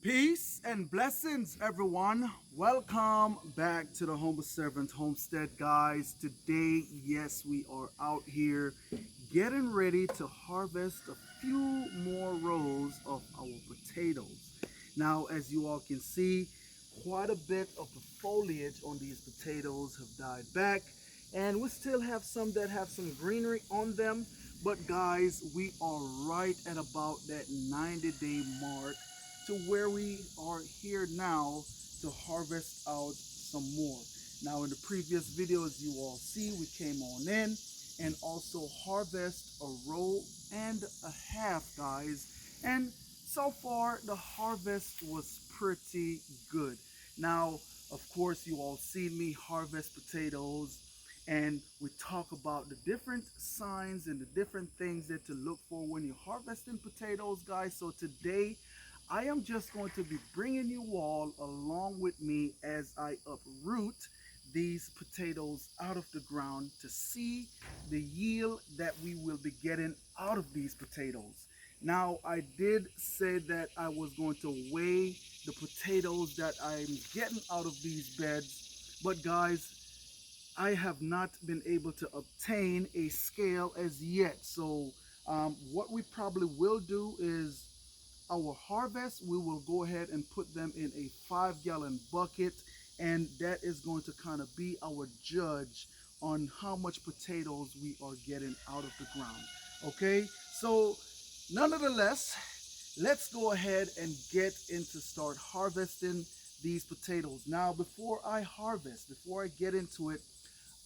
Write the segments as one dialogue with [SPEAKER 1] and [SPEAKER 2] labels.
[SPEAKER 1] Peace and blessings, everyone. Welcome back to the Humble Servant Homestead, guys. Today, yes, we are out here getting ready to harvest a few more rows of our potatoes. Now, as you all can see, quite a bit of the foliage on these potatoes have died back, and we still have some that have some greenery on them. But guys, we are right at about that 90-day mark to where we are here now to harvest out some more. Now in the previous videos you all see, we came on in and also harvest a row and a half, guys, and so far the harvest was pretty good. Now of course you all see me harvest potatoes, and we talk about the different signs and the different things that to look for when you're harvesting potatoes, guys. So today I am just going to be bringing you all along with me as I uproot these potatoes out of the ground to see the yield that we will be getting out of these potatoes. Now, I did say that I was going to weigh the potatoes that I'm getting out of these beds, but guys, I have not been able to obtain a scale as yet. So what we probably will do is our harvest, we will go ahead and put them in a 5-gallon bucket, and that is going to kind of be our judge on how much potatoes we are getting out of the ground. Okay, so nonetheless, let's go ahead and get into start harvesting these potatoes. Now before I harvest, before I get into it,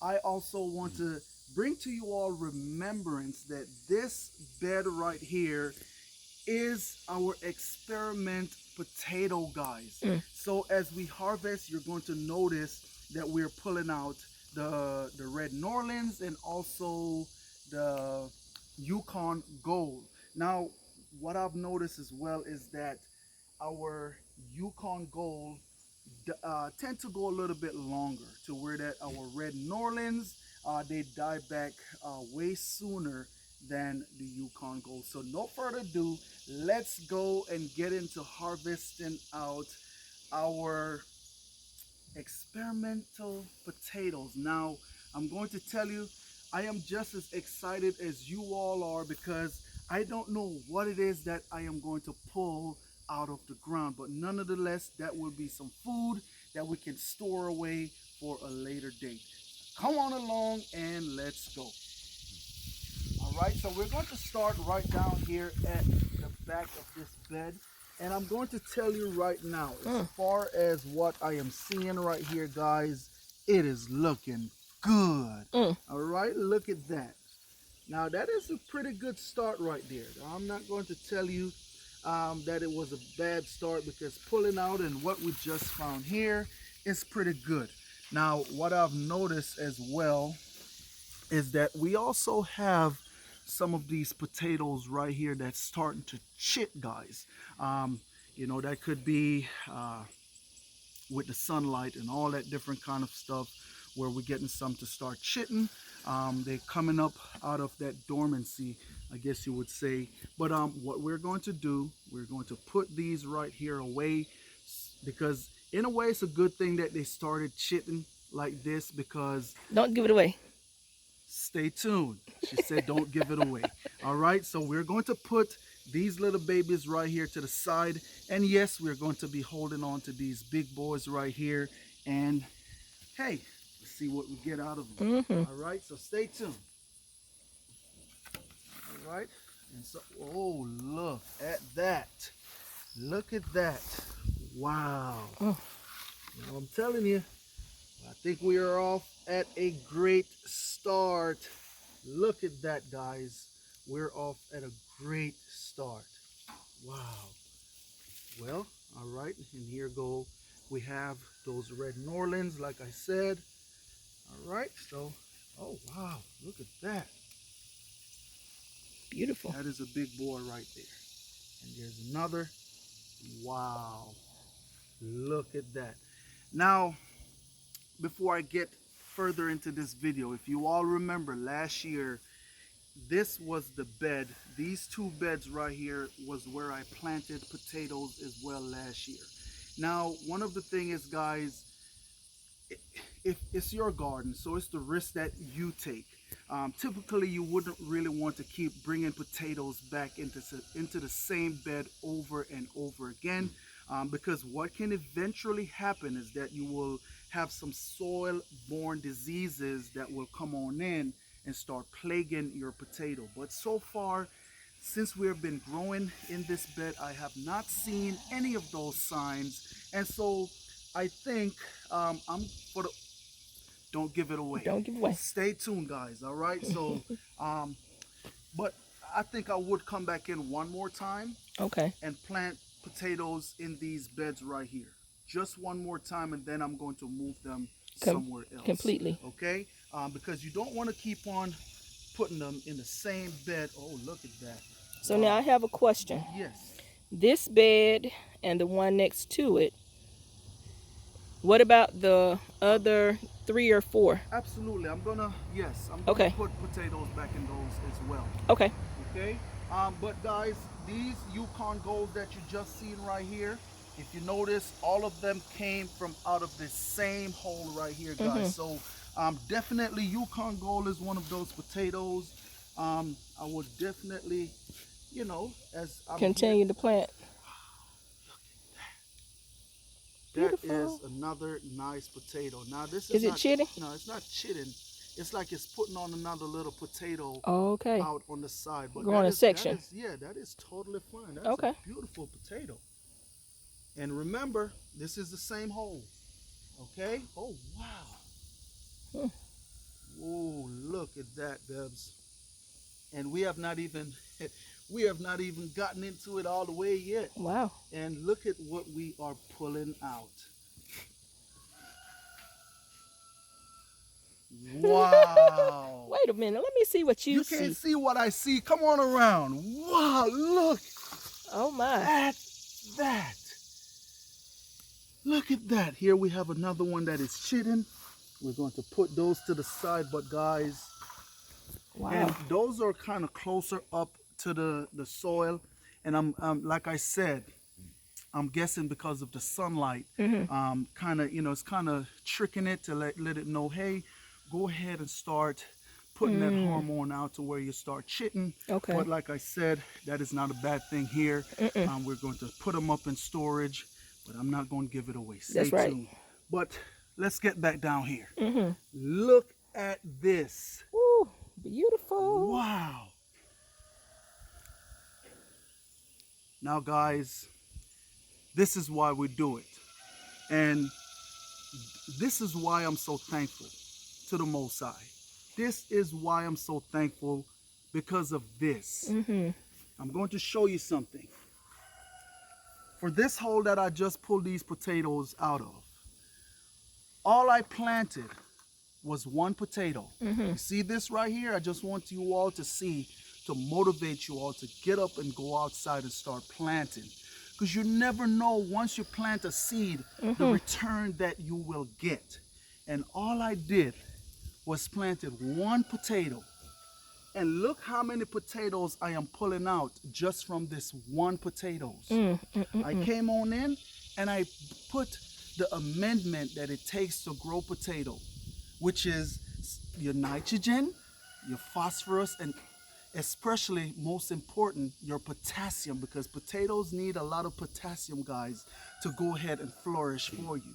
[SPEAKER 1] I also want to bring to you all remembrance that this bed right here is our experiment potato, guys. So as we harvest, you're going to notice that we're pulling out the red Norlands and also the Yukon gold. Now what I've noticed as well is that our Yukon gold tend to go a little bit longer, to where that our red Norlands, they die back way sooner than the Yukon gold. So no further ado, let's go and get into harvesting out our experimental potatoes. Now I'm going to tell you, I am just as excited as you all are, because I don't know what it is that I am going to pull out of the ground, but nonetheless that will be some food that we can store away for a later date. Come on along and let's go. All right, so we're going to start right down here at the back of this bed, and I'm going to tell you right now, as far as what I am seeing right here, guys, it is looking good. All right, look at that. Now that is a pretty good start right there. I'm not going to tell you that it was a bad start, because pulling out and what we just found here is pretty good. Now what I've noticed as well is that we also have some of these potatoes right here that's starting to chit, guys. You know, that could be with the sunlight and all that different kind of stuff, where we're getting some to start chitting. They're coming up out of that dormancy, I guess you would say. But what we're going to do, we're going to put these right here away, because in a way it's a good thing that they started chitting like this, because
[SPEAKER 2] Don't give it away.
[SPEAKER 1] stay tuned. She said don't give it away. All right, so we're going to put these little babies right here to the side, and yes, we're going to be holding on to these big boys right here, and hey, let's see what we get out of them. All right, so stay tuned. All right, and so, oh, look at that. Look at that. Wow. Now I'm telling you, I think we are off at a great start. Look at that, guys. We're off at a great start. Wow. Well, all right, and here go. We have those red Norlands, like I said. All right, so, oh wow, look at that.
[SPEAKER 2] Beautiful.
[SPEAKER 1] That is a big boy right there. And there's another. Wow. Look at that. Now, before I get further into this video, if you all remember last year, this was the bed. These two beds right here was where I planted potatoes as well last year. Now, one of the thing is, guys, if it's your garden, so it's the risk that you take. Typically, you wouldn't really want to keep bringing potatoes back into the same bed over and over again, because what can eventually happen is that you will have some soil-borne diseases that will come on in and start plaguing your potato. But so far, since we have been growing in this bed, I have not seen any of those signs, and so I think I'm for the don't give it away.
[SPEAKER 2] Don't give away.
[SPEAKER 1] Stay tuned, guys. All right. So, but I think I would come back in one more time.
[SPEAKER 2] Okay.
[SPEAKER 1] And plant potatoes in these beds right here. Just one more time, and then I'm going to move them somewhere else.
[SPEAKER 2] Completely.
[SPEAKER 1] Okay. Because you don't want to keep on putting them in the same bed. Oh, look at that.
[SPEAKER 2] So now I have a question.
[SPEAKER 1] Yes.
[SPEAKER 2] This bed and the one next to it, what about the other 3 or 4?
[SPEAKER 1] Absolutely. I'm gonna put potatoes back in those as well.
[SPEAKER 2] Okay.
[SPEAKER 1] Okay. But guys, these Yukon golds that you just seen right here, if you notice, all of them came from out of this same hole right here, guys. So definitely Yukon gold is one of those potatoes. I would definitely, you know, as I'm
[SPEAKER 2] continue to plant.
[SPEAKER 1] That is another nice potato. Now this
[SPEAKER 2] is it chitting?
[SPEAKER 1] No, it's not chitting. It's like it's putting on another little potato out on the side. But
[SPEAKER 2] growing a section.
[SPEAKER 1] That is totally fine. That's
[SPEAKER 2] a
[SPEAKER 1] beautiful potato. And remember, this is the same hole. Okay? Oh wow. Oh, look at that, Debs. And we have not even gotten into it all the way yet.
[SPEAKER 2] Wow.
[SPEAKER 1] And look at what we are pulling out. Wow.
[SPEAKER 2] Wait a minute. Let me see what you see.
[SPEAKER 1] You can't see what I see. Come on around. Wow, look.
[SPEAKER 2] Oh my.
[SPEAKER 1] At that. Look at that. Here we have another one that is chitting. We're going to put those to the side, but guys,
[SPEAKER 2] wow.
[SPEAKER 1] And those are kind of closer up to the soil, and I'm like I said, I'm guessing because of the sunlight, kind of, you know, it's kind of tricking it to let it know, hey, go ahead and start putting that hormone out to where you start chitting.
[SPEAKER 2] Okay.
[SPEAKER 1] But like I said, that is not a bad thing here. We're going to put them up in storage, but I'm not going to give it away. Stay tuned. But let's get back down here. Look at this.
[SPEAKER 2] Ooh, beautiful.
[SPEAKER 1] Wow. Now, guys, this is why we do it. And this is why I'm so thankful to the Most High. This is why I'm so thankful, because of this. I'm going to show you something. For this hole that I just pulled these potatoes out of, all I planted was one potato. You see this right here? I just want you all to see, to motivate you all to get up and go outside and start planting. Because you never know, once you plant a seed, the return that you will get. And all I did was planted one potato. And look how many potatoes I am pulling out just from this one potatoes. I came on in and I put the amendment that it takes to grow potato, which is your nitrogen, your phosphorus, and especially, most important, your potassium, because potatoes need a lot of potassium, guys, to go ahead and flourish for you.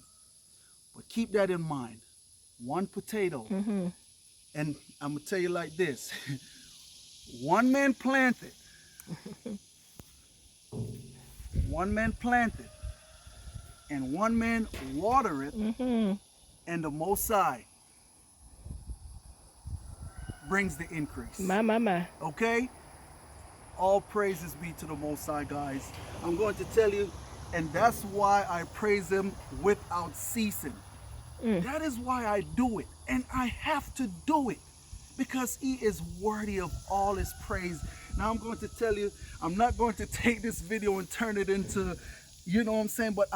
[SPEAKER 1] But keep that in mind. One potato. And I'm going to tell you like this. One man planted. One man planted. And one man water it. And the Most High brings the increase.
[SPEAKER 2] My.
[SPEAKER 1] Okay? All praises be to the Most High, guys. I'm going to tell you, and that's why I praise him without ceasing. That is why I do it. And I have to do it, because he is worthy of all his praise. Now I'm going to tell you, I'm not going to take this video and turn it into, you know what I'm saying, but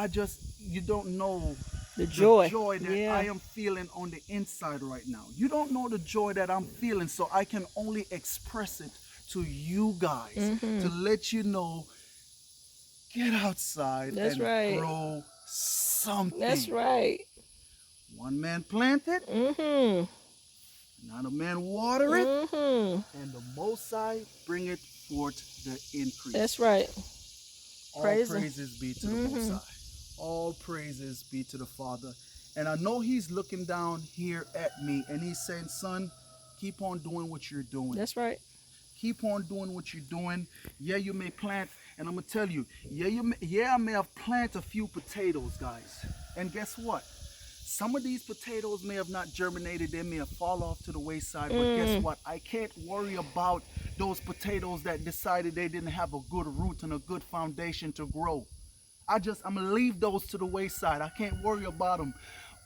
[SPEAKER 1] you don't know
[SPEAKER 2] The joy.
[SPEAKER 1] The joy that
[SPEAKER 2] Yeah.
[SPEAKER 1] I am feeling on the inside right now. You don't know the joy that I'm feeling, so I can only express it to you guys to let you know, get outside
[SPEAKER 2] That's
[SPEAKER 1] and
[SPEAKER 2] right.
[SPEAKER 1] grow something.
[SPEAKER 2] That's right.
[SPEAKER 1] One man planted, another man water it, and the Most High bring it forth the increase.
[SPEAKER 2] That's right.
[SPEAKER 1] All
[SPEAKER 2] Praise Him.
[SPEAKER 1] praises be to the Most High. All praises be to the Father. And I know He's looking down here at me and He's saying, son, keep on doing what you're doing.
[SPEAKER 2] That's right.
[SPEAKER 1] Keep on doing what you're doing. Yeah, you may plant, and I'm gonna tell you, I may have planted a few potatoes, guys. And guess what? Some of these potatoes may have not germinated. They may have fallen off to the wayside. But guess what? I can't worry about those potatoes that decided they didn't have a good root and a good foundation to grow. I'm gonna leave those to the wayside. I can't worry about them.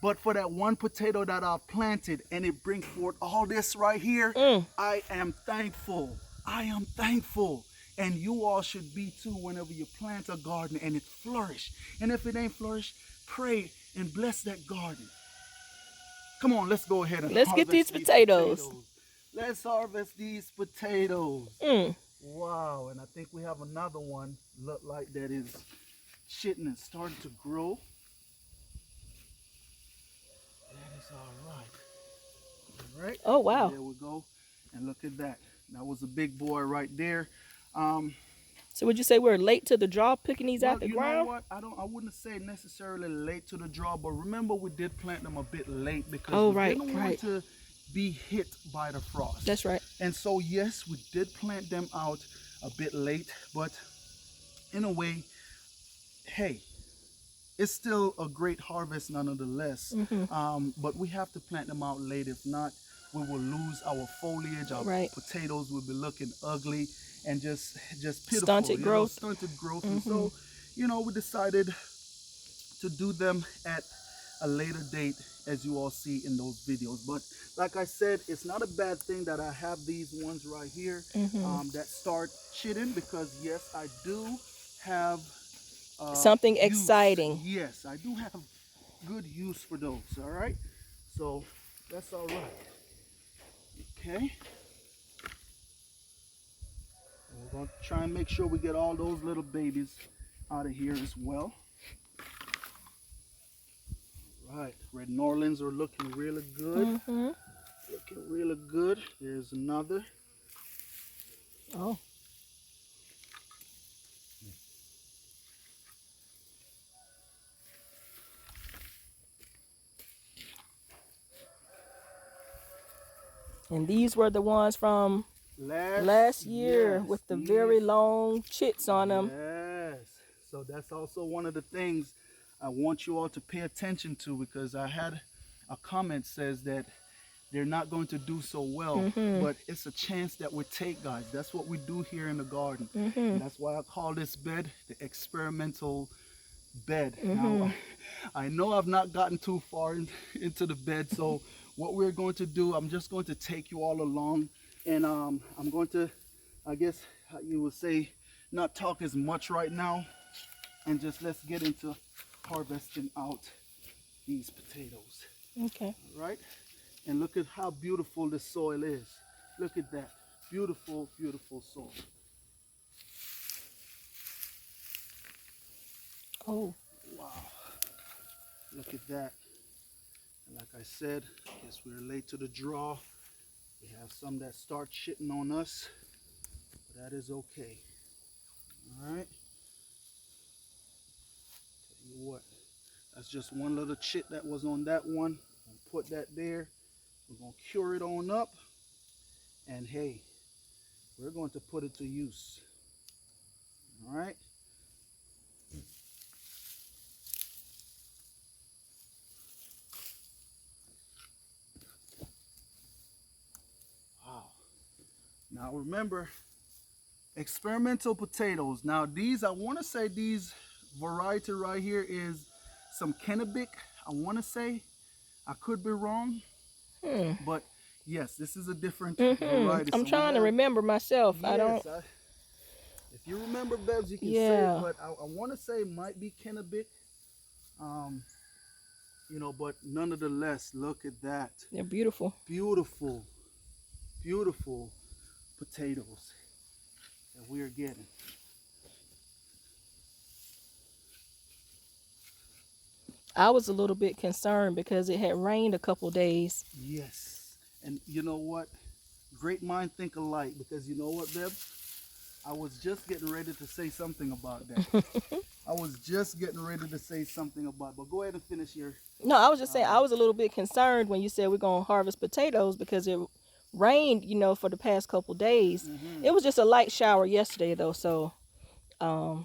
[SPEAKER 1] But for that one potato that I've planted and it brings forth all this right here, I am thankful. I am thankful. And you all should be too whenever you plant a garden and it flourish. And if it ain't flourish, pray and bless that garden. Come on, let's go ahead and
[SPEAKER 2] let's get these potatoes.
[SPEAKER 1] Let's harvest these potatoes. Wow, and I think we have another one look like that is shitting and starting to grow. That is all right. All right.
[SPEAKER 2] Oh, wow.
[SPEAKER 1] There we go. And look at that. That was a big boy right there.
[SPEAKER 2] So would you say we're late to the draw picking these out the ground?
[SPEAKER 1] You know what? I wouldn't say necessarily late to the draw, but remember we did plant them a bit late because we didn't want to be hit by the frost.
[SPEAKER 2] That's right.
[SPEAKER 1] And so yes, we did plant them out a bit late, but in a way, hey, it's still a great harvest nonetheless. But we have to plant them out late. If not, we will lose our foliage. Our potatoes will be looking ugly and just pitiful.
[SPEAKER 2] Stunted growth.
[SPEAKER 1] Stunted growth. And so, we decided to do them at a later date, as you all see in those videos. But like I said, it's not a bad thing that I have these ones right here that start chitting, because yes, I do have
[SPEAKER 2] something exciting.
[SPEAKER 1] Yes, I do have good use for those. All right, so that's all right. Okay, we're going to try and make sure we get all those little babies out of here as well. All right, red Norlands are looking really good. Looking really good. There's another.
[SPEAKER 2] Oh. And these were the ones from last year with the very long chits on them.
[SPEAKER 1] Yes. So that's also one of the things I want you all to pay attention to, because I had a comment says that they're not going to do so well, but it's a chance that we take, guys. That's what we do here in the garden. And that's why I call this bed the experimental bed. Now, I know I've not gotten too far into the bed, so what we're going to do, I'm just going to take you all along, and I'm going to, I guess you would say, not talk as much right now, and just let's get into harvesting out these potatoes.
[SPEAKER 2] Okay.
[SPEAKER 1] All right? And look at how beautiful the soil is. Look at that. Beautiful, beautiful soil.
[SPEAKER 2] Oh.
[SPEAKER 1] Wow. Look at that. And like I said, I guess we're late to the draw. We have some that start shitting on us, but that is okay. All right. Tell you what, that's just one little chit that was on that one. I'll put that there. We're gonna cure it on up, and hey, we're going to put it to use. All right. Now remember, experimental potatoes. Now these, I want to say these variety right here is some Kennebec. I want to say, I could be wrong, but yes, this is a different variety.
[SPEAKER 2] I'm trying to remember myself.
[SPEAKER 1] Yes,
[SPEAKER 2] I don't.
[SPEAKER 1] If you remember, Bebs, you can say it, but I want to say it might be Kennebec. You know, but nonetheless, look at that.
[SPEAKER 2] They're beautiful.
[SPEAKER 1] Beautiful, beautiful potatoes that we're getting.
[SPEAKER 2] I was a little bit concerned because it had rained a couple days.
[SPEAKER 1] Yes. And you know what? Great mind think alike, because you know what, Beb? I was just getting ready to say something about that. I was just getting ready to say something about, but go ahead and finish your.
[SPEAKER 2] No, I was just saying I was a little bit concerned when you said we're going to harvest potatoes because it rained, for the past couple days. It was just a light shower yesterday though, so I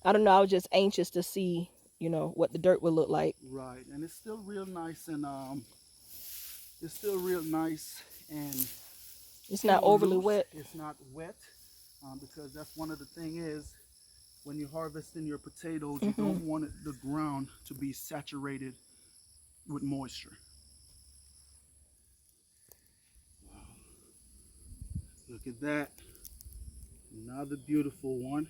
[SPEAKER 2] don't know, I was just anxious to see, what the dirt would look like.
[SPEAKER 1] Right, and it's still real nice, and it's still real nice, and
[SPEAKER 2] It's not overly
[SPEAKER 1] loose.
[SPEAKER 2] wet.
[SPEAKER 1] It's not wet, because that's one of the thing is when you're harvesting your potatoes, you don't want the ground to be saturated with moisture. Wow. Look at that. Another beautiful one.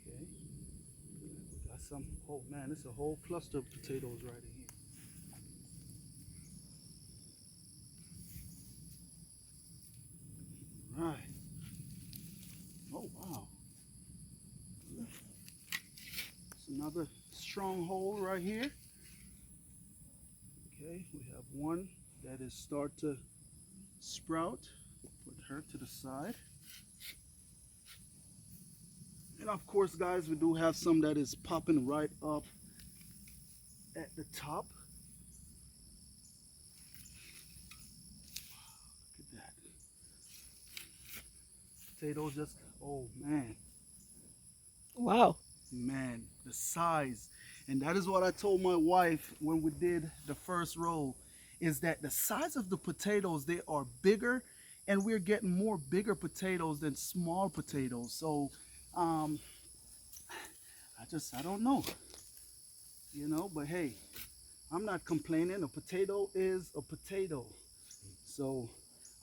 [SPEAKER 1] Okay. We got some, oh man, it's a whole cluster of potatoes right in here. Right. Oh wow. It's another stronghold right here. Okay, we have one that is start to sprout. Put her to the side. And of course, guys, we do have some that is popping right up at the top. Look at that. Potatoes just, oh man.
[SPEAKER 2] Wow.
[SPEAKER 1] Man, the size. And that is what I told my wife when we did the first row, is that the size of the potatoes, they are bigger, and we're getting more bigger potatoes than small potatoes. So I don't know, but hey, I'm not complaining. A potato is a potato. So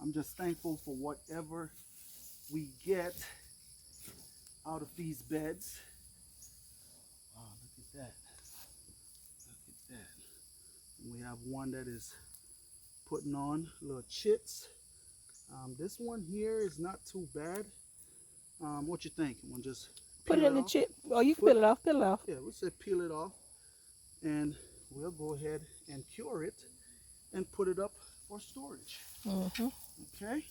[SPEAKER 1] I'm just thankful for whatever we get out of these beds. Wow, look at that. Look at that. And we have one that is putting on little chits. This one here is not too bad. What you think? You want to just
[SPEAKER 2] Put it in the chip. Oh, you can peel it off. Peel it off.
[SPEAKER 1] Yeah, we said peel it off, and we'll go ahead and cure it and put it up for storage. Okay.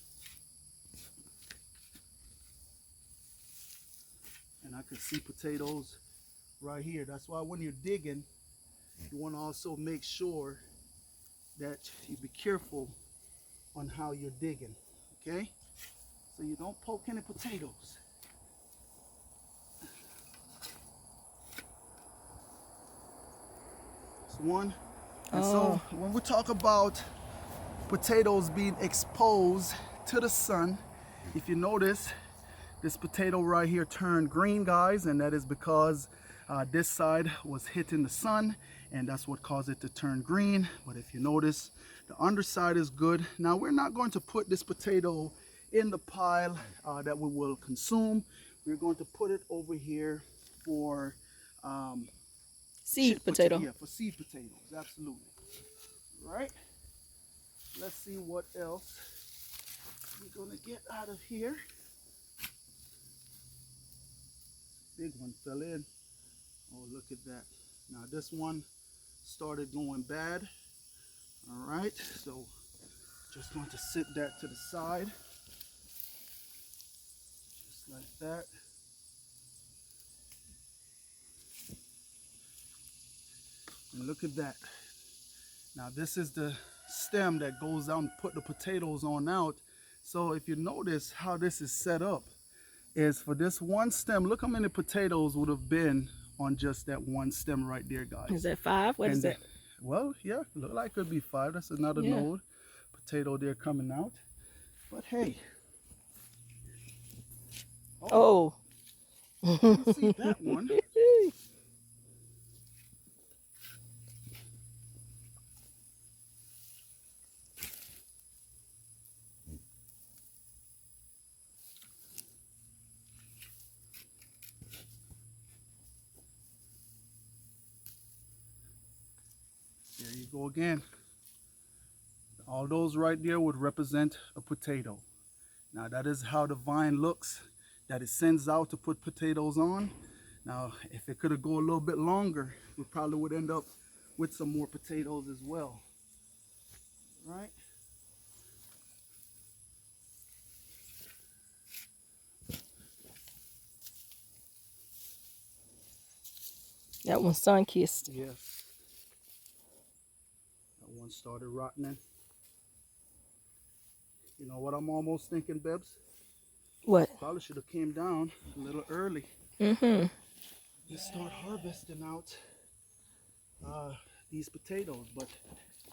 [SPEAKER 1] And I can see potatoes right here. That's why when you're digging, you want to also make sure that you be careful on how you're digging. Okay, so you don't poke any potatoes. One. And so when we talk about potatoes being exposed to the sun, if you notice, this potato right here turned green, guys, and that is because this side was hitting the sun, and that's what caused it to turn green. But if you notice, the underside is good. Now we're not going to put this potato in the pile that we will consume. We're going to put it over here for
[SPEAKER 2] seed potato.
[SPEAKER 1] Yeah, for seed potatoes, absolutely. Right? Let's see what else we're gonna get out of here. Big one fell in. Oh, look at that. Now this one started going bad. All right, so just going to sit that to the side. Just like that. And look at that. Now this is the stem that goes out and put the potatoes on out. So if you notice how this is set up, is for this one stem, look how many potatoes would have been on just that one stem right there, guys.
[SPEAKER 2] Is that 5? What is that?
[SPEAKER 1] Well, yeah, look like it could be 5. That's another node potato there coming out. But hey.
[SPEAKER 2] Oh.
[SPEAKER 1] I didn't see that one. go again. All those right there would represent a potato. Now that is how the vine looks that it sends out to put potatoes on. Now if it could have go a little bit longer, we probably would end up with some more potatoes as well. Right?
[SPEAKER 2] That one's sun-kissed.
[SPEAKER 1] Yes. That one started rotting. You know what I'm almost thinking, Bebs?
[SPEAKER 2] What?
[SPEAKER 1] Probably should have came down a little early.
[SPEAKER 2] Mm-hmm.
[SPEAKER 1] Let's start harvesting out these potatoes, but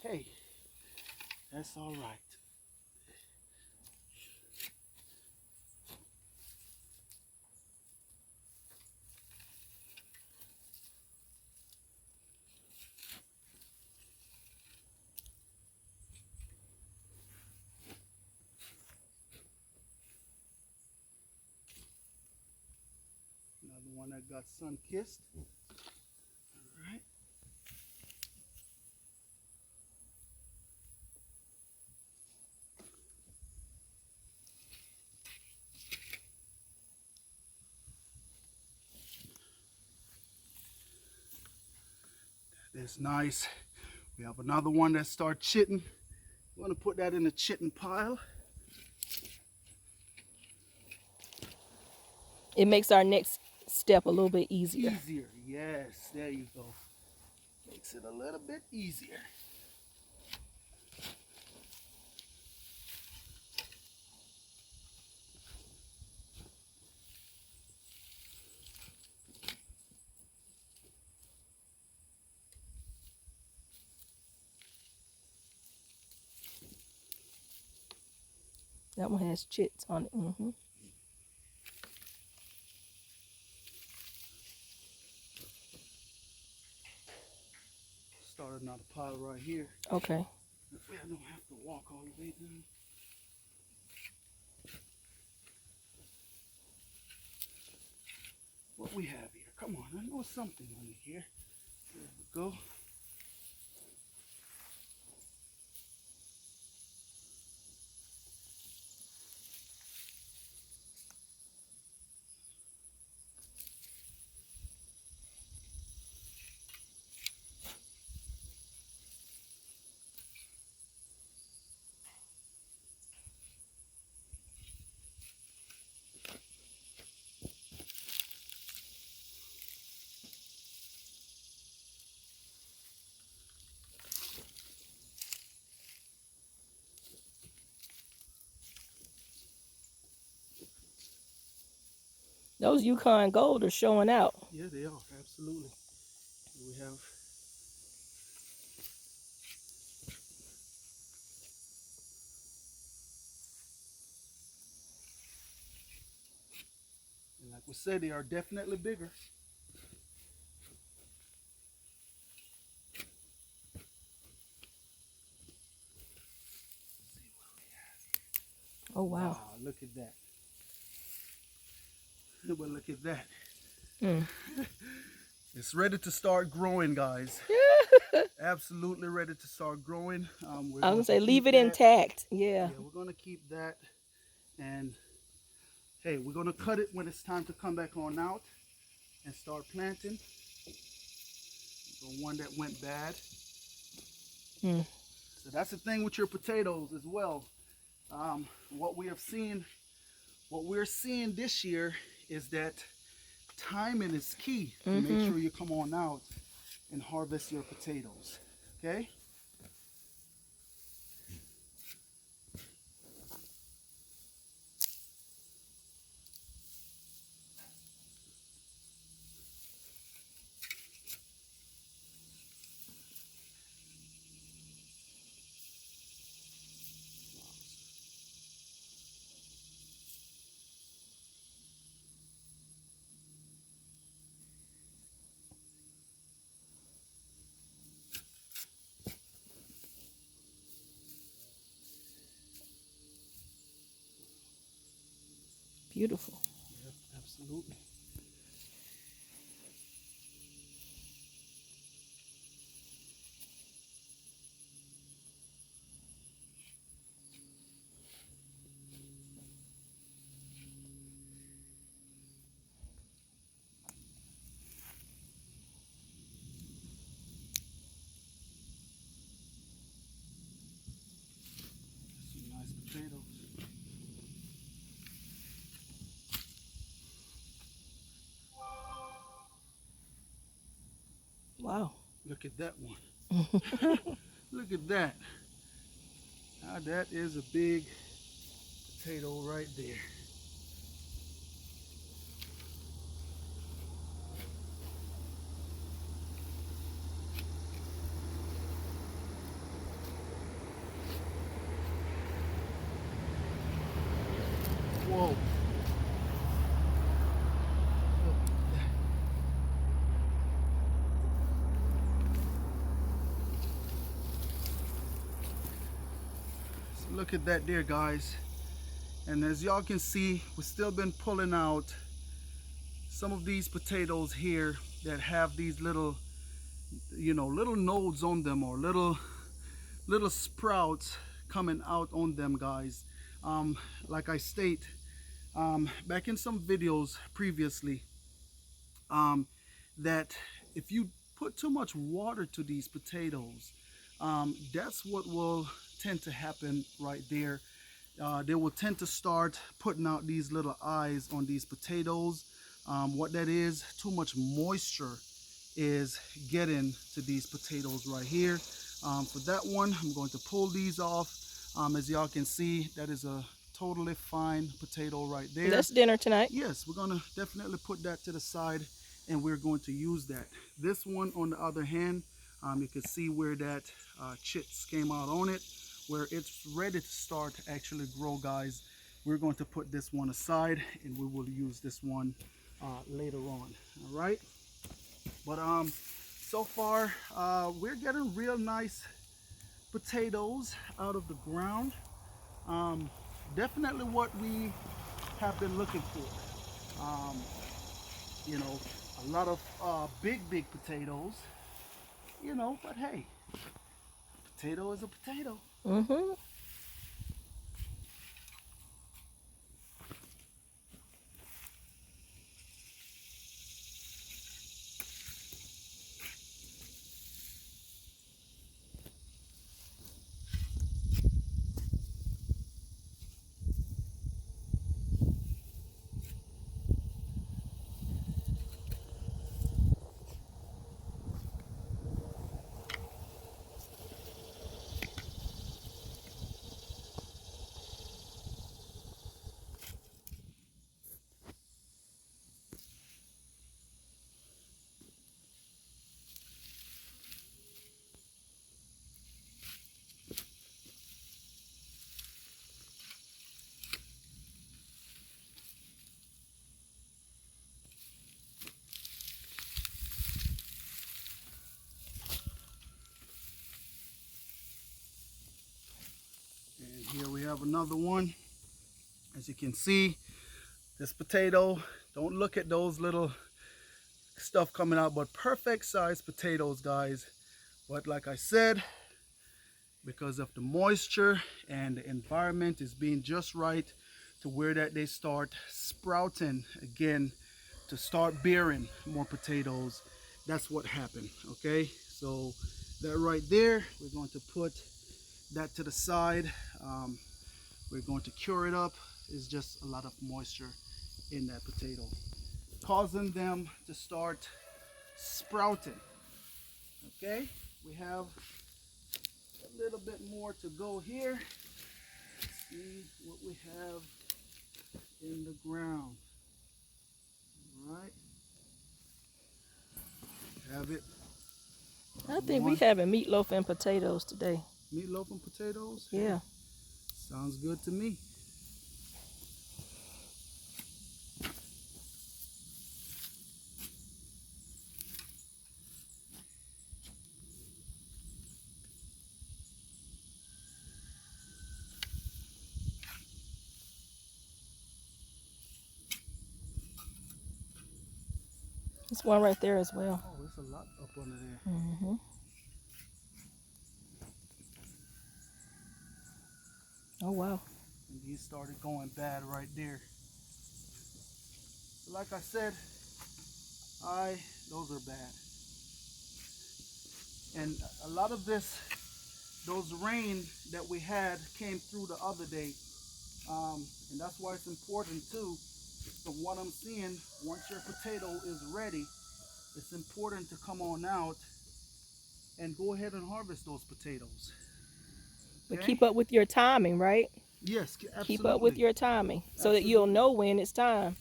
[SPEAKER 1] hey, that's all right. Another one that got sun-kissed. All right. That's nice. We have another one that started chitting. We're going to put that in the chitting pile.
[SPEAKER 2] It makes our next step a little bit easier.
[SPEAKER 1] Easier, yes, there you go. Makes it a little bit easier.
[SPEAKER 2] That one has chits on it. Mm-hmm.
[SPEAKER 1] Start another pile right here.
[SPEAKER 2] Okay.
[SPEAKER 1] That way I don't have to walk all the way down. What we have here? Come on, I know something under here. There we go.
[SPEAKER 2] Those Yukon Gold are showing out.
[SPEAKER 1] Yeah, they are, absolutely. We have and like we said, they are definitely bigger.
[SPEAKER 2] Oh, wow.
[SPEAKER 1] Wow, look at that. But look at that.
[SPEAKER 2] Mm.
[SPEAKER 1] It's ready to start growing, guys. Absolutely ready to start growing.
[SPEAKER 2] I was going to say, leave it intact. Yeah.
[SPEAKER 1] We're going to keep that. And hey, we're going to cut it when it's time to come back on out and start planting. The one that went bad.
[SPEAKER 2] Mm.
[SPEAKER 1] So that's the thing with your potatoes as well. What we're seeing this year is that timing is key to make sure you come on out and harvest your potatoes. Okay?
[SPEAKER 2] Beautiful.
[SPEAKER 1] Yep, absolutely.
[SPEAKER 2] Wow.
[SPEAKER 1] Look at that one. Look at that. Now that is a big potato right there. Whoa. So look at that there, guys. And as y'all can see, we've still been pulling out some of these potatoes here that have these little, little nodes on them, or little sprouts coming out on them, guys. Like I state back in some videos previously, that if you put too much water to these potatoes, that's what will tend to happen right there. They will tend to start putting out these little eyes on these potatoes. What that is, too much moisture is getting to these potatoes right here. For that one, I'm going to pull these off. As y'all can see, that is a totally fine potato right there.
[SPEAKER 2] That's dinner tonight.
[SPEAKER 1] Yes, we're gonna definitely put that to the side, and we're going to use that. This one, on the other hand, you can see where that chits came out on it, where it's ready to start to actually grow, guys. We're going to put this one aside, and we will use this one later on. All right, but so far we're getting real nice potatoes out of the ground. Definitely what we have been looking for. A lot of big potatoes, but hey, potato is a potato.
[SPEAKER 2] Mm-hmm.
[SPEAKER 1] And here we have another one. As you can see, this potato, don't look at those little stuff coming out, but perfect size potatoes, guys. But like I said, because of the moisture and the environment is being just right to where that they start sprouting again, to start bearing more potatoes. That's what happened. Okay, so that right there, we're going to put that to the side. We're going to cure it up. It's just a lot of moisture in that potato, causing them to start sprouting. Okay, we have a little bit more to go here. Let's see what we have in the ground. All right, have it.
[SPEAKER 2] I think we having meatloaf and potatoes today.
[SPEAKER 1] Meatloaf and potatoes?
[SPEAKER 2] Yeah.
[SPEAKER 1] Sounds good to me.
[SPEAKER 2] There's one right there as well.
[SPEAKER 1] Oh, there's a lot up under there.
[SPEAKER 2] Mm-hmm. Oh, wow.
[SPEAKER 1] And these started going bad right there. So like I said, those are bad. And a lot of those rain that we had came through the other day. And that's why it's important too. From what I'm seeing, once your potato is ready, it's important to come on out and go ahead and harvest those potatoes.
[SPEAKER 2] But
[SPEAKER 1] Okay?
[SPEAKER 2] keep up with your timing, right?
[SPEAKER 1] Yes, absolutely.
[SPEAKER 2] Keep up with your timing so that you'll know when it's time.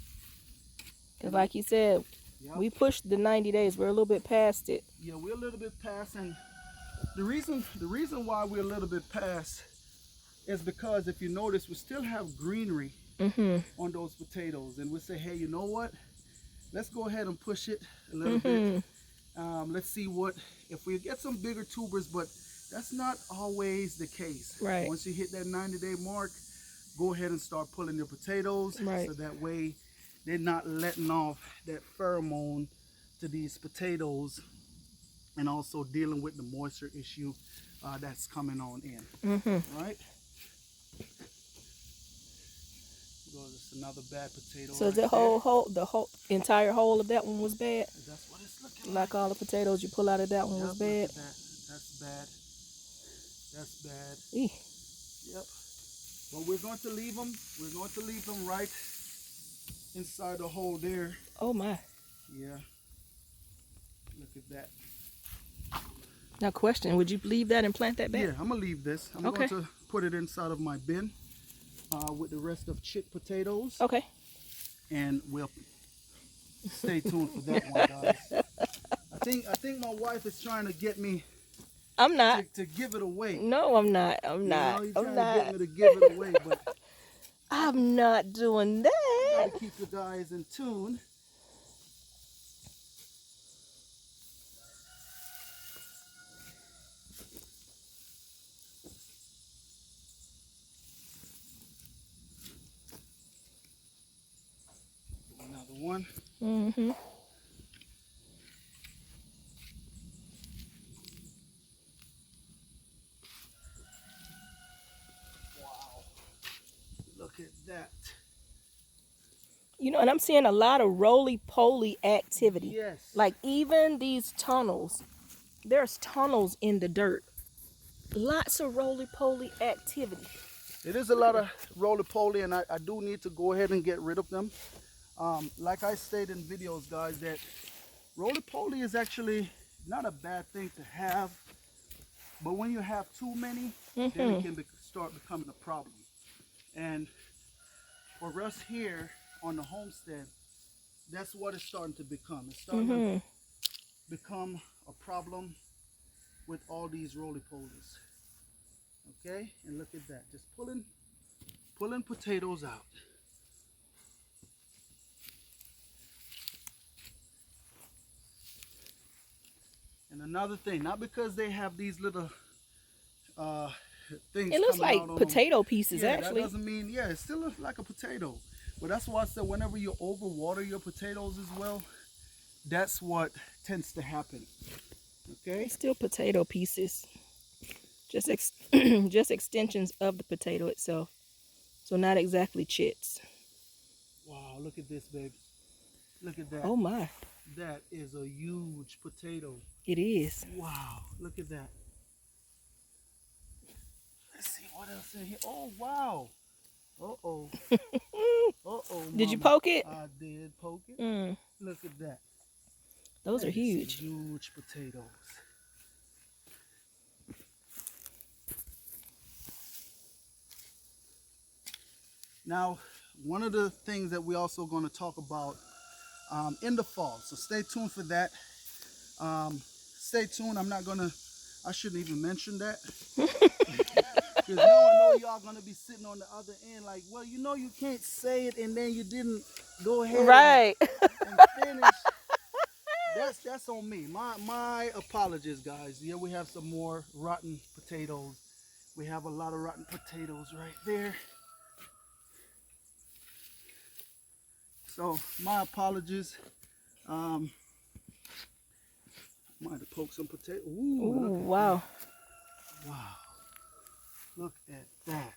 [SPEAKER 2] Because like you said,
[SPEAKER 1] Yep.
[SPEAKER 2] we pushed the 90 days. We're a little bit past it.
[SPEAKER 1] Yeah, we're a little bit past, and the reason why we're a little bit past is because if you notice, we still have greenery on those potatoes, and we say, hey, you know what? Let's go ahead and push it a little bit. Let's see if we get some bigger tubers, but that's not always the case.
[SPEAKER 2] Right.
[SPEAKER 1] Once you hit that 90-day mark, go ahead and start pulling your potatoes,
[SPEAKER 2] right.
[SPEAKER 1] so that way they're not letting off that pheromone to these potatoes, and also dealing with the moisture issue that's coming on in. Right? There's another bad potato.
[SPEAKER 2] So
[SPEAKER 1] right
[SPEAKER 2] the whole entire whole of that one was bad?
[SPEAKER 1] That's what it's looking
[SPEAKER 2] like. All the potatoes you pull out of that one was bad?
[SPEAKER 1] Look at that. That's bad. That's bad.
[SPEAKER 2] Eeh.
[SPEAKER 1] Yep. But we're going to leave them. We're going to leave them right inside the hole there.
[SPEAKER 2] Oh my.
[SPEAKER 1] Yeah. Look at that.
[SPEAKER 2] Now question, would you leave that and plant that back?
[SPEAKER 1] Yeah, I'm going to leave this. I'm going to put it inside of my bin with the rest of chit potatoes.
[SPEAKER 2] Okay.
[SPEAKER 1] And we'll stay tuned for that one, guys. I think my wife is trying to get me
[SPEAKER 2] I'm not.
[SPEAKER 1] To give it away.
[SPEAKER 2] No, I'm not. I'm not.
[SPEAKER 1] You're
[SPEAKER 2] I'm
[SPEAKER 1] trying
[SPEAKER 2] not.
[SPEAKER 1] to get me to give it away, but
[SPEAKER 2] I'm not doing that.
[SPEAKER 1] you gotta keep you guys in tune. Another one. Wow. Look at that.
[SPEAKER 2] You know, and I'm seeing a lot of roly-poly activity.
[SPEAKER 1] Yes.
[SPEAKER 2] Like even these tunnels, there's tunnels in the dirt. Lots of roly-poly activity.
[SPEAKER 1] It is a lot of roly-poly, and I do need to go ahead and get rid of them. Like I stated in videos, guys, that roly-poly is actually not a bad thing to have, but when you have too many, then it can start becoming a problem. And for us here on the homestead, that's what it's starting to become. It's starting to become a problem with all these roly-polies. Okay, and look at that, just pulling potatoes out. And another thing, not because they have these little things.
[SPEAKER 2] It looks like potato pieces,
[SPEAKER 1] yeah,
[SPEAKER 2] actually.
[SPEAKER 1] That doesn't mean, yeah, it still looks like a potato. But that's why I said whenever you overwater your potatoes as well, that's what tends to happen. Okay?
[SPEAKER 2] It's still potato pieces. Just just extensions of the potato itself. So not exactly chits.
[SPEAKER 1] Wow, look at this, baby. Look at that.
[SPEAKER 2] Oh my.
[SPEAKER 1] That is a huge potato.
[SPEAKER 2] It is.
[SPEAKER 1] Wow, look at that. Let's see what else in here. Oh, wow. Uh-oh. Uh-oh,
[SPEAKER 2] Did you
[SPEAKER 1] mama.
[SPEAKER 2] poke it?
[SPEAKER 1] I did poke it. Look at that.
[SPEAKER 2] Those are huge.
[SPEAKER 1] Huge potatoes. Now, one of the things that we're also going to talk about in the fall, so stay tuned for that. Stay tuned. I shouldn't even mention that. Because now I know y'all going to be sitting on the other end like, well, you know you can't say it and then you didn't go ahead and finish. That's on me. My apologies, guys. Yeah, we have some more rotten potatoes. We have a lot of rotten potatoes right there. So my apologies. Might have poked some potato. Ooh,
[SPEAKER 2] wow.
[SPEAKER 1] Wow. Look at that.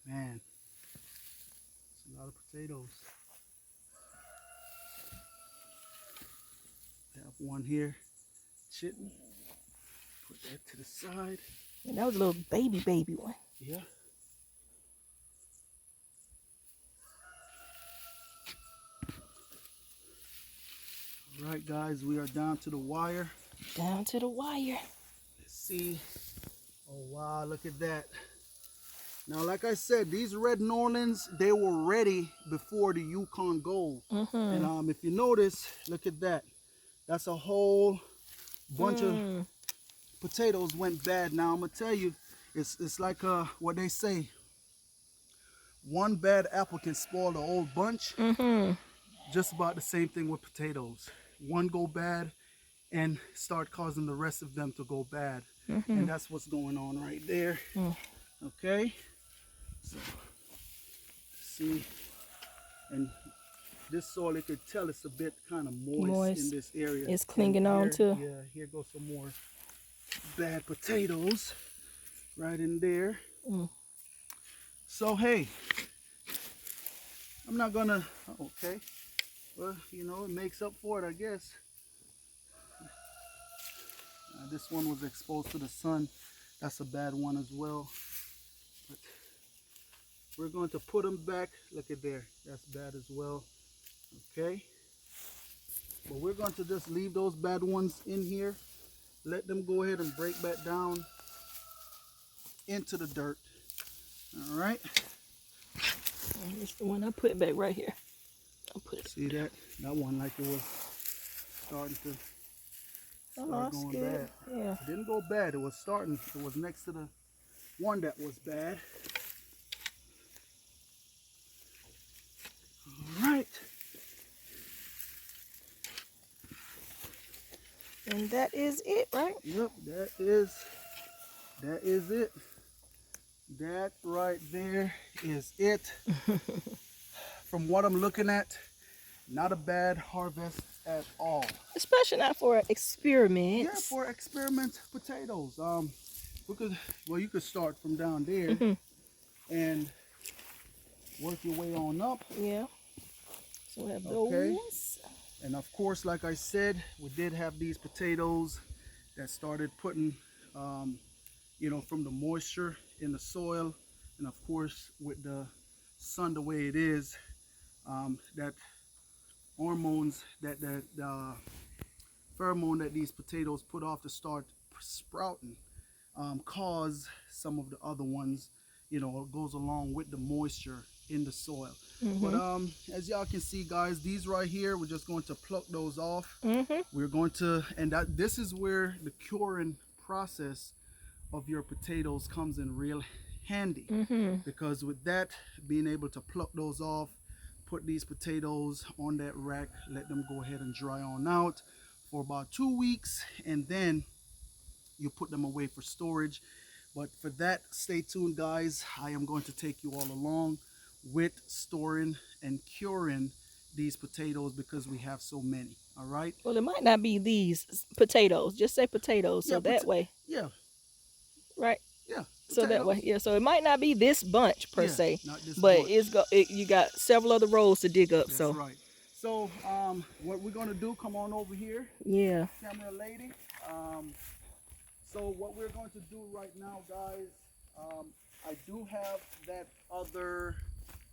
[SPEAKER 1] Man. It's a lot of potatoes. We have one here. Chitting. Put that to the side.
[SPEAKER 2] And that was a little baby one.
[SPEAKER 1] Yeah. All right, guys, we are down to the wire.
[SPEAKER 2] Down to the wire.
[SPEAKER 1] Let's see. Oh, wow, look at that. Now, like I said, these red Norlands, they were ready before the Yukon Gold. And if you notice, look at that. That's a whole bunch of potatoes went bad. Now, I'm going to tell you, it's like what they say. One bad apple can spoil the whole bunch. Just about the same thing with potatoes. One go bad and start causing the rest of them to go bad. And that's what's going on right there. Okay. So, see, and this soil, you could tell it's a bit kind of moist in this area.
[SPEAKER 2] It's clinging on too.
[SPEAKER 1] Yeah, here goes some more bad potatoes right in there. So, hey, I'm not gonna, okay, well, you know, it makes up for it, I guess. This one was exposed to the sun. That's a bad one as well. But we're going to put them back. Look at there. That's bad as well. Okay. But we're going to just leave those bad ones in here. Let them go ahead and break back down into the dirt. All right.
[SPEAKER 2] Here's the one I put back right here. I'll put it.
[SPEAKER 1] See that? That one like it was starting to start going bad.
[SPEAKER 2] Yeah.
[SPEAKER 1] It didn't go bad. It was starting. It was next to the one that was bad. All right.
[SPEAKER 2] And that is it, right?
[SPEAKER 1] Yep, that is it. That right there is it. From what I'm looking at, not a bad harvest at all.
[SPEAKER 2] Especially not for experiments.
[SPEAKER 1] Yeah, for experiment potatoes. You could start from down there and work your way on up.
[SPEAKER 2] Yeah. So we have
[SPEAKER 1] Okay.
[SPEAKER 2] those.
[SPEAKER 1] And of course, like I said, we did have these potatoes that started putting, you know, from the moisture in the soil. And of course, with the sun the way it is, that hormones, that the pheromone that these potatoes put off to start sprouting, cause some of the other ones, you know, it goes along with the moisture in the soil. But as y'all can see, guys, these right here, we're just going to pluck those off. We're going to, and this is where the curing process of your potatoes comes in real handy, because with that, being able to pluck those off, put these potatoes on that rack, let them go ahead and dry on out for about 2 weeks, and then you put them away for storage. But for that, stay tuned, guys. I am going to take you all along with storing and curing these potatoes because we have so many. All right.
[SPEAKER 2] Well, it might not be these potatoes. Just say potatoes. So
[SPEAKER 1] Yeah,
[SPEAKER 2] that way.
[SPEAKER 1] Yeah.
[SPEAKER 2] Right.
[SPEAKER 1] Yeah.
[SPEAKER 2] So that way. Yeah. So it might not be this bunch per se,
[SPEAKER 1] not this
[SPEAKER 2] but
[SPEAKER 1] bunch.
[SPEAKER 2] you got several other rows to dig up.
[SPEAKER 1] That's
[SPEAKER 2] so.
[SPEAKER 1] right. So what we're gonna do? Come on over here.
[SPEAKER 2] Yeah.
[SPEAKER 1] Camera lady. So what we're going to do right now, guys, I do have that other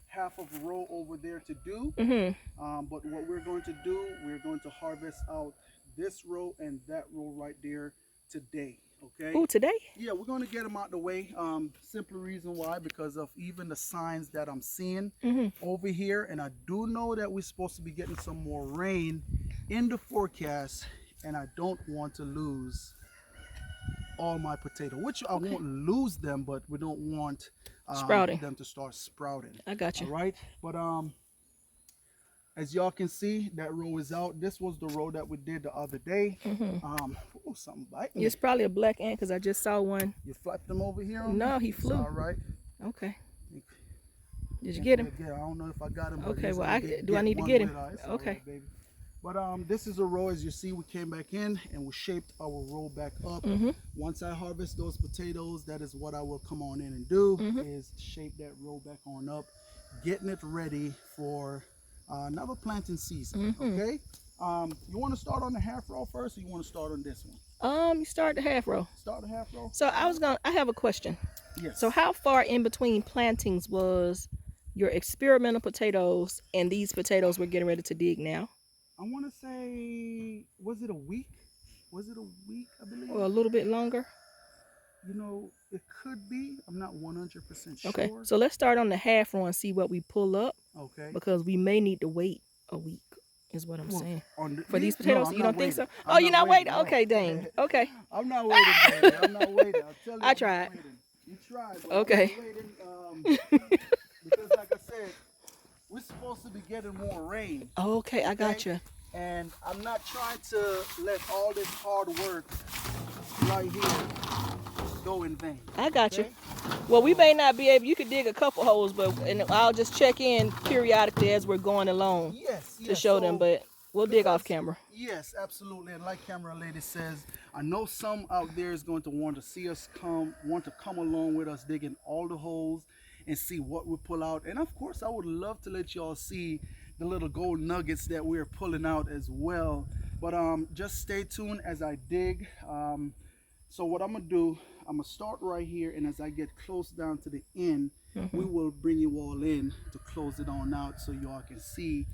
[SPEAKER 1] half of a row over there to do. But what we're going to do, we're going to harvest out this row and that row right there today. Okay.
[SPEAKER 2] Oh, today?
[SPEAKER 1] Yeah, we're going to get them out the way. Simple reason why, because of even the signs that I'm seeing over here. And I do know that we're supposed to be getting some more rain in the forecast, and I don't want to lose all my potato, which I won't lose them, but we don't want them to start sprouting.
[SPEAKER 2] I got you.
[SPEAKER 1] All right. But as y'all can see, that row is out. This was the row that we did the other day. Oh, something biting me.
[SPEAKER 2] It's probably a black ant because I just saw one.
[SPEAKER 1] You flapped him over here on
[SPEAKER 2] No,
[SPEAKER 1] me?
[SPEAKER 2] he flew.
[SPEAKER 1] All right.
[SPEAKER 2] Okay. Did you get him?
[SPEAKER 1] Yeah, I don't know if I got him.
[SPEAKER 2] Okay, well, I need to get him? Okay.
[SPEAKER 1] Right, baby. But this is a row. As you see, we came back in and we shaped our row back up. Once I harvest those potatoes, that is what I will come on in and do, is shape that row back on up, getting it ready for another planting season. Okay. You want to start on the half row first, or you want to start on this one?
[SPEAKER 2] You start the half row.
[SPEAKER 1] Start the half row.
[SPEAKER 2] So I have a question.
[SPEAKER 1] Yes.
[SPEAKER 2] So how far in between plantings was your experimental potatoes and these potatoes we're getting ready to dig now?
[SPEAKER 1] I want to say, was it a week? Was it a week, I believe?
[SPEAKER 2] Or a little bit longer?
[SPEAKER 1] You know, it could be. I'm not 100%
[SPEAKER 2] Okay,
[SPEAKER 1] sure.
[SPEAKER 2] so let's start on the half row and see what we pull up.
[SPEAKER 1] Okay.
[SPEAKER 2] Because we may need to wait a week, is what I'm
[SPEAKER 1] Well,
[SPEAKER 2] saying.
[SPEAKER 1] on
[SPEAKER 2] For these
[SPEAKER 1] no,
[SPEAKER 2] potatoes,
[SPEAKER 1] I'm
[SPEAKER 2] you
[SPEAKER 1] not
[SPEAKER 2] don't think so?
[SPEAKER 1] waiting.
[SPEAKER 2] Oh, you're not waiting?
[SPEAKER 1] No.
[SPEAKER 2] Okay, dang. Okay.
[SPEAKER 1] I'm not waiting, baby. I'm not waiting. I'll tell you,
[SPEAKER 2] I
[SPEAKER 1] I'm
[SPEAKER 2] tried.
[SPEAKER 1] not waiting. You tried, but
[SPEAKER 2] Okay.
[SPEAKER 1] I'm not waiting. Because, like I said, we're supposed to be getting more rain.
[SPEAKER 2] Okay, I got you.
[SPEAKER 1] And I'm not trying to let all this hard work right here go in vain.
[SPEAKER 2] I got you. Well, we may not be able, you could dig a couple holes, but and I'll just check in periodically as we're going along
[SPEAKER 1] Yes,
[SPEAKER 2] to show them, but we'll dig off camera.
[SPEAKER 1] Yes, absolutely. And like Camera Lady says, I know some out there is going to want to see us want to come along with us digging all the holes and see what we pull out. And of course, I would love to let y'all see the little gold nuggets that we're pulling out as well. But just stay tuned as I dig. So what I'm gonna do, I'm gonna start right here, and as I get close down to the end, we will bring you all in to close it on out so y'all can see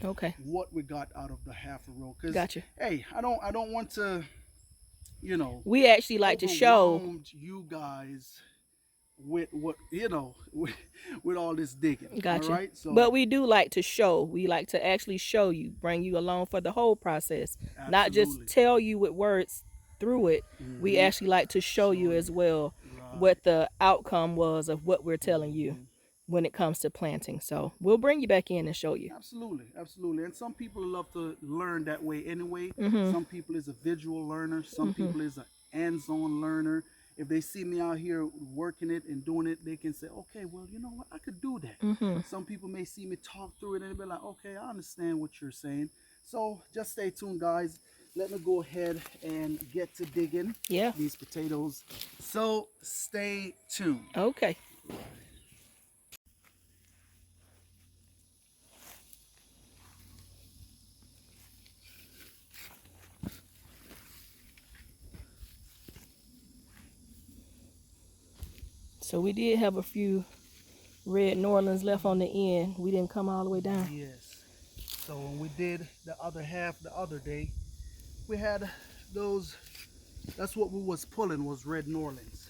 [SPEAKER 1] what we got out of the half a row.
[SPEAKER 2] Gotcha.
[SPEAKER 1] Hey, I don't want to, you know,
[SPEAKER 2] we actually like to show
[SPEAKER 1] you guys with what, you know, with all this digging.
[SPEAKER 2] Gotcha.
[SPEAKER 1] All right? So,
[SPEAKER 2] but we do like to show. We like to actually show you, bring you along for the whole process, not just tell you with words through it. We actually like to show you as well what the outcome was of what we're telling you when it comes to planting. So we'll bring you back in and show you.
[SPEAKER 1] Absolutely, absolutely. And some people love to learn that way anyway. Some people is a visual learner. Some people is a hands-on learner. If they see me out here working it and doing it, they can say, okay, well, you know what, I could do that. Some people may see me talk through it and be like, okay, I understand what you're saying. So just stay tuned, guys. Let me go ahead and get to digging these potatoes. So stay tuned.
[SPEAKER 2] Okay. So we did have a few red Norlands left on the end. We didn't come all the way down.
[SPEAKER 1] Yes. So when we did the other half the other day, we had those, that's what we was pulling, was red Norlands.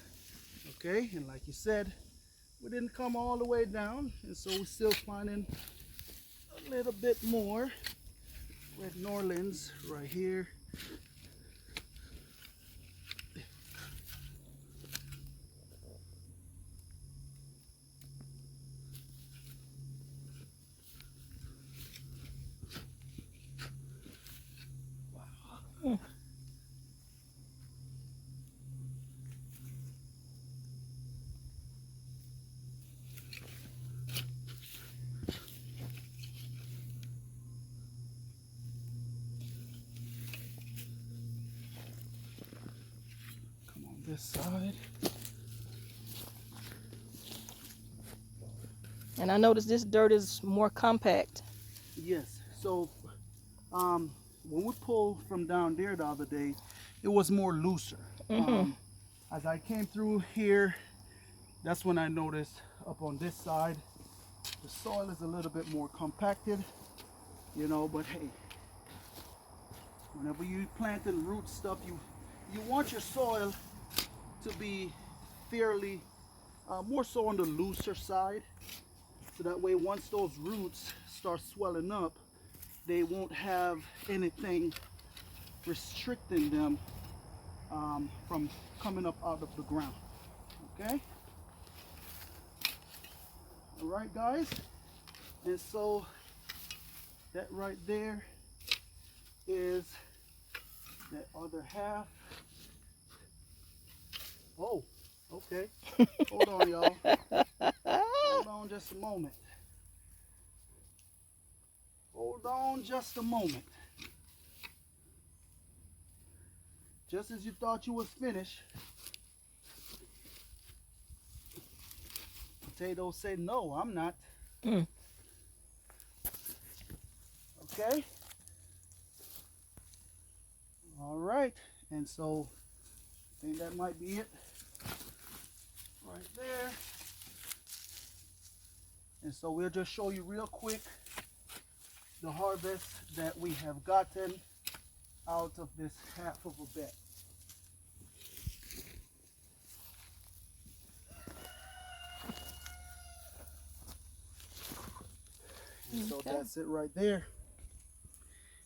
[SPEAKER 1] Okay, and like you said, we didn't come all the way down, and so we're still finding a little bit more red Norlands right here. This side.
[SPEAKER 2] And I noticed this dirt is more compact.
[SPEAKER 1] Yes. So when we pulled from down there the other day, it was more looser. As I came through here, that's when I noticed up on this side, the soil is a little bit more compacted, you know, but hey, whenever you plant and root stuff, you want your soil to be fairly more so on the looser side, so that way once those roots start swelling up, they won't have anything restricting them from coming up out of the ground. Okay, all right, guys, and so that right there is that other half. Oh, okay. Hold on, y'all. Hold on just a moment. Hold on just a moment. Just as you thought you was finished, potatoes say, no, I'm not. Okay. All right. And so I think that might be it right there. And so we'll just show you real quick the harvest that we have gotten out of this half of a bed. And so that's it right there.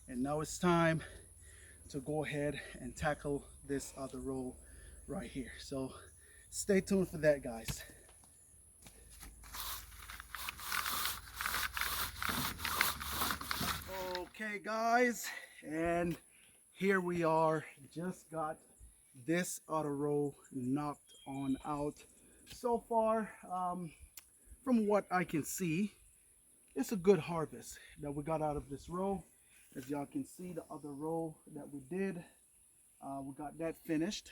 [SPEAKER 1] And now it's time to go ahead and tackle this other row right here. So stay tuned for that, guys. Okay, guys, and here we are. Just got this other row knocked on out. So far, from what I can see, it's a good harvest that we got out of this row. As y'all can see, the other row that we did, we got that finished.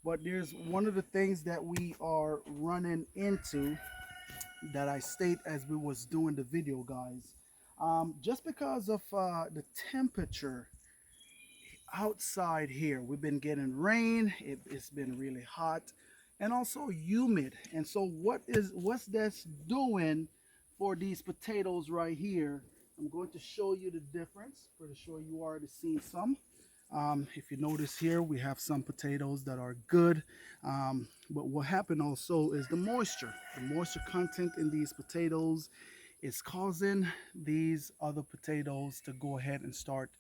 [SPEAKER 1] But there's one of the things that we are running into that I state as we was doing the video, guys. Just because of the temperature outside here, we've been getting rain. It's been really hot and also humid. And so what's that's doing for these potatoes right here? I'm going to show you the difference. Pretty sure you already seen some. If you notice here, we have some potatoes that are good, but what happened also is the moisture content in these potatoes is causing these other potatoes to go ahead and start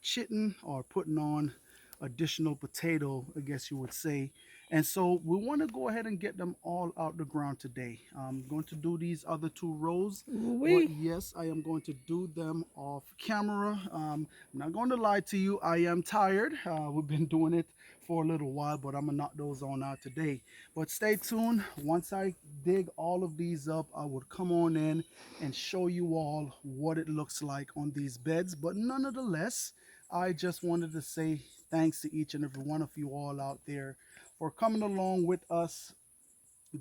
[SPEAKER 1] chitting or putting on additional potato, I guess you would say. And so we want to go ahead and get them all out the ground today. I'm going to do these other two rows. But yes, I am going to do them off camera. I'm not going to lie to you, I am tired. We've been doing it for a little while, but I'm gonna knock those on out today. But stay tuned. Once I dig all of these up, I will come on in and show you all what it looks like on these beds. But nonetheless, I just wanted to say thanks to each and every one of you all out there for coming along with us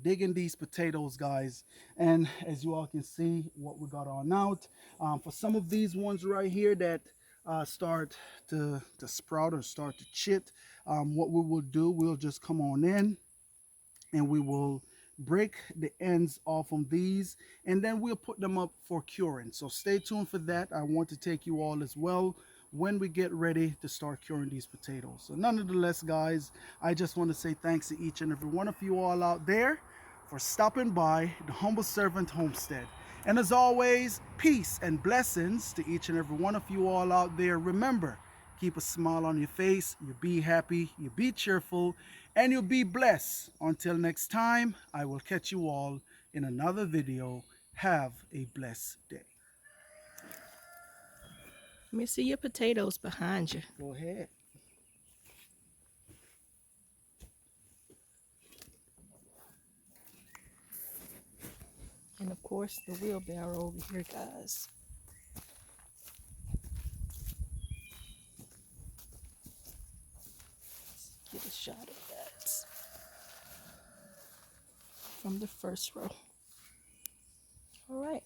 [SPEAKER 1] digging these potatoes, guys. And as you all can see what we got on out, for some of these ones right here that start to sprout or start to chit, what we will do, we'll just come on in and we will break the ends off of these, and then we'll put them up for curing. So stay tuned for that. I want to take you all as well when we get ready to start curing these potatoes. So nonetheless, guys, I just want to say thanks to each and every one of you all out there for stopping by the Humble Servant Homestead. And as always, peace and blessings to each and every one of you all out there. Remember, keep a smile on your face, you be happy, you be cheerful, and you'll be blessed. Until next time, I will catch you all in another video. Have a blessed day.
[SPEAKER 2] Let me see your potatoes behind you.
[SPEAKER 1] Go ahead.
[SPEAKER 2] And of course, the wheelbarrow over here, guys. Let's get a shot of that from the first row. All right.